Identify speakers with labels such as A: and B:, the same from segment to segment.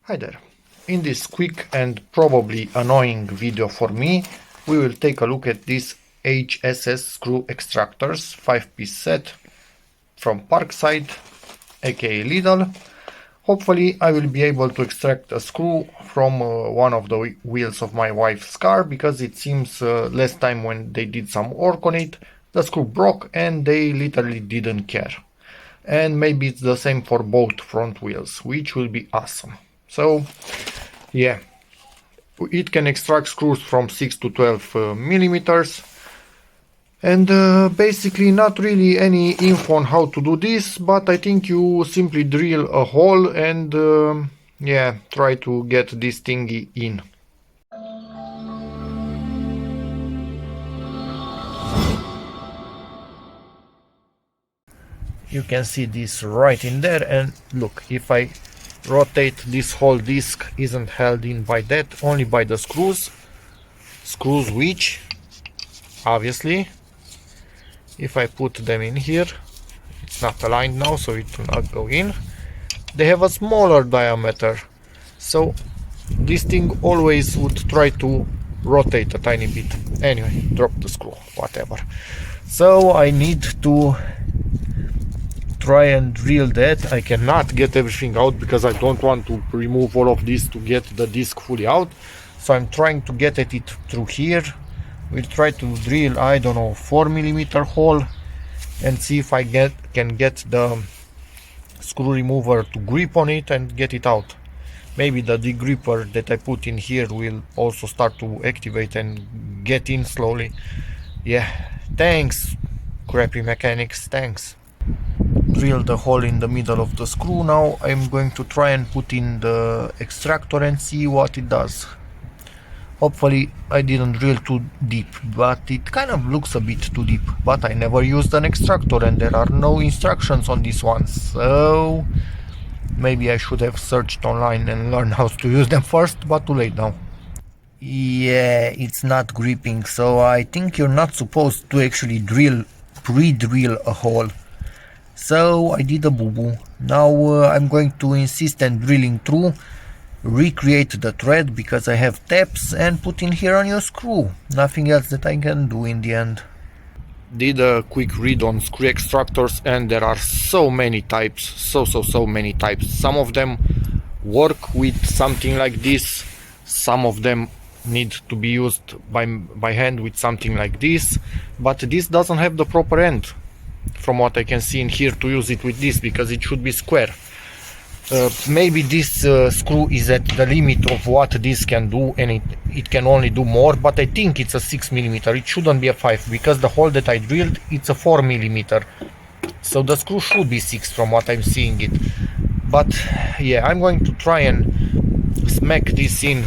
A: Hi there. In this quick and probably annoying video for me, we will take a look at this HSS Screw Extractors 5-piece set from Parkside, aka Lidl. Hopefully I will be able to extract a screw from one of the wheels of my wife's car, because it seems last time when they did some work on it, the screw broke and they literally didn't care. And maybe it's the same for both front wheels, which will be awesome. So yeah, it can extract screws from 6 to 12 millimeters, and basically not really any info on how to do this, but I think you simply drill a hole and yeah, try to get this thingy in. You can see this right in there, and look, if I rotate, this whole disc isn't held in by that, only by the screws which obviously if I put them in here, it's not aligned now, so it will not go in. They have a smaller diameter, so this thing always would try to rotate a tiny bit. Anyway, drop the screw, whatever. So I need to try and drill that. I cannot get everything out because I don't want to remove all of this to get the disc fully out, so I'm trying to get at it through here. We'll try to drill, I don't know, 4 millimeter hole and see if I can get the screw remover to grip on it and get it out. Maybe the degripper that I put in here will also start to activate and get in slowly. Yeah, thanks crappy mechanics, thanks. Drill the hole in the middle of the screw. Now I'm going to try and put in the extractor and see what it does. Hopefully I didn't drill too deep, but it kind of looks a bit too deep. But I never used an extractor and there are no instructions on this one, so maybe I should have searched online and learned how to use them first, but too late now. Yeah, it's not gripping, so I think you're not supposed to actually pre-drill a hole. So I did a boo-boo. Now I'm going to insist on drilling through, recreate the thread because I have taps, and put in here a new screw. Nothing else that I can do in the end. Did a quick read on screw extractors, and there are so many types, so many types. Some of them work with something like this, some of them need to be used by hand with something like this, but this doesn't have the proper end from what I can see in here to use it with this, because it should be square. Maybe this screw is at the limit of what this can do, and it can only do more, but I think it's a 6 millimeter. It shouldn't be a 5, because the hole that I drilled, it's a 4 millimeter, so the screw should be 6 from what I'm seeing it. But yeah, I'm going to try and smack this in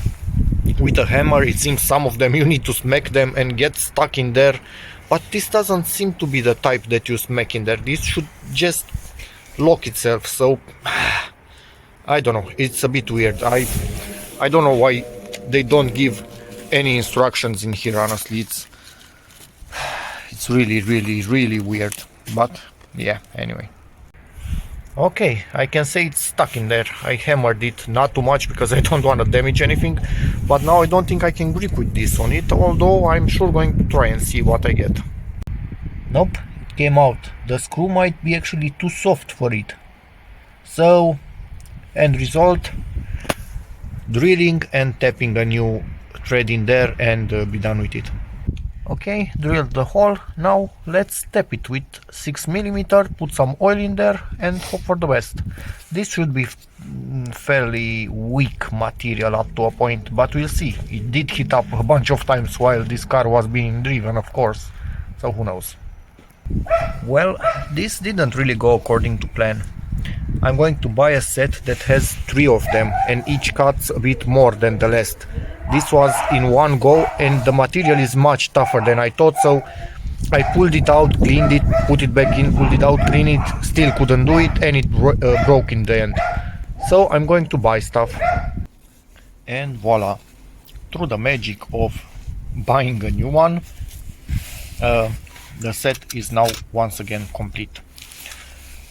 A: with a hammer. It seems some of them you need to smack them and get stuck in there, but this doesn't seem to be the type that you smack in there. This should just lock itself, so I don't know, it's a bit weird. I don't know why they don't give any instructions in here, honestly. It's really weird, but yeah, anyway. Okay, I can say it's stuck in there. I hammered it, not too much because I don't want to damage anything, but now I don't think I can grip with this on it, although I'm sure going to try and see what I get. Nope, it came out. The screw might be actually too soft for it. So, end result, drilling and tapping a new thread in there and be done with it. Okay, drilled the hole. Now let's tap it with 6 millimeter, put some oil in there and hope for the best. This should be fairly weak material up to a point, but we'll see. It did hit up a bunch of times while this car was being driven, of course, so who knows. Well, this didn't really go according to plan. I'm going to buy a set that has 3 of them, and each cuts a bit more than the last. This was in one go, and the material is much tougher than I thought, so I pulled it out, cleaned it, put it back in, pulled it out, cleaned it, still couldn't do it, and it broke in the end. So I'm going to buy stuff. And voila, through the magic of buying a new one, the set is now once again complete.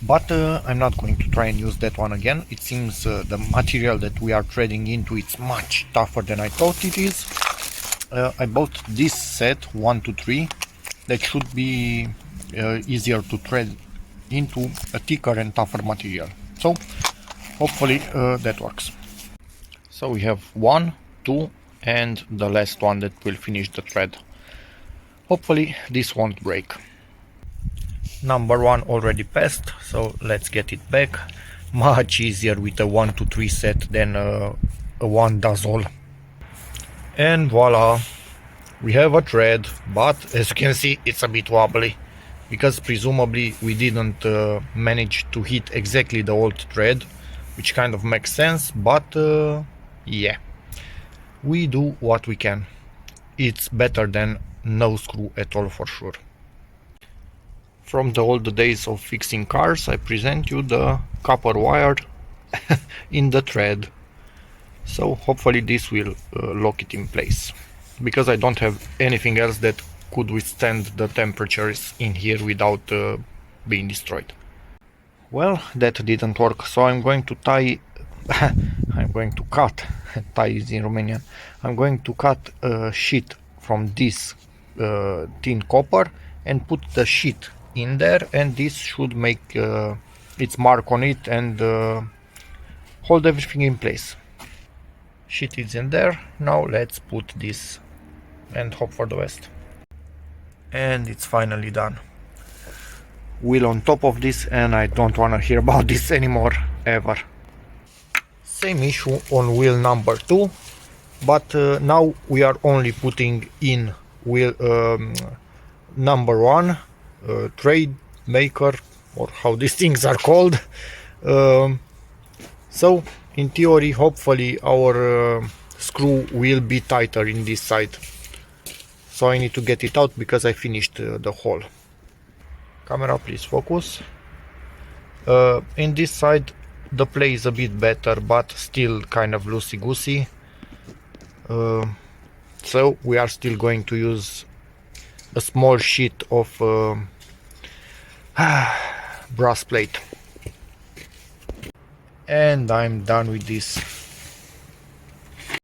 A: but I'm not going to try and use that one again. It seems the material that we are threading into it's much tougher than I thought it is. I bought this set 1 to 3 that should be easier to thread into a thicker and tougher material, so hopefully that works. So we have 1, 2 and the last one that will finish the thread. Hopefully this won't break. Number 1 already passed, so let's get it back. Much easier with a 1 to 3 set than a 1 does all. And voila, we have a thread, but as you can see it's a bit wobbly because presumably we didn't manage to hit exactly the old thread, which kind of makes sense, but yeah, we do what we can. It's better than no screw at all for sure. From the old days of fixing cars, I present you the copper wire in the thread. So hopefully this will lock it in place, because I don't have anything else that could withstand the temperatures in here without being destroyed. Well, that didn't work, so I'm going to tie I'm going to cut tie is in Romanian. I'm going to cut a sheet from this thin copper and put the sheet in there, and this should make its mark on it and hold everything in place. Sheet is in there. Now let's put this and hope for the best. And it's finally done. Wheel on top of this, and I don't want to hear about this anymore ever. Same issue on wheel number 2, but now we are only putting in wheel number 1 trade maker, or how these things are called. So in theory, hopefully our screw will be tighter in this side. So I need to get it out because I finished the hole. Camera, please focus. In this side the play is a bit better, but still kind of loosey-goosey. So we are still going to use a small sheet of brass plate. And I'm done with this.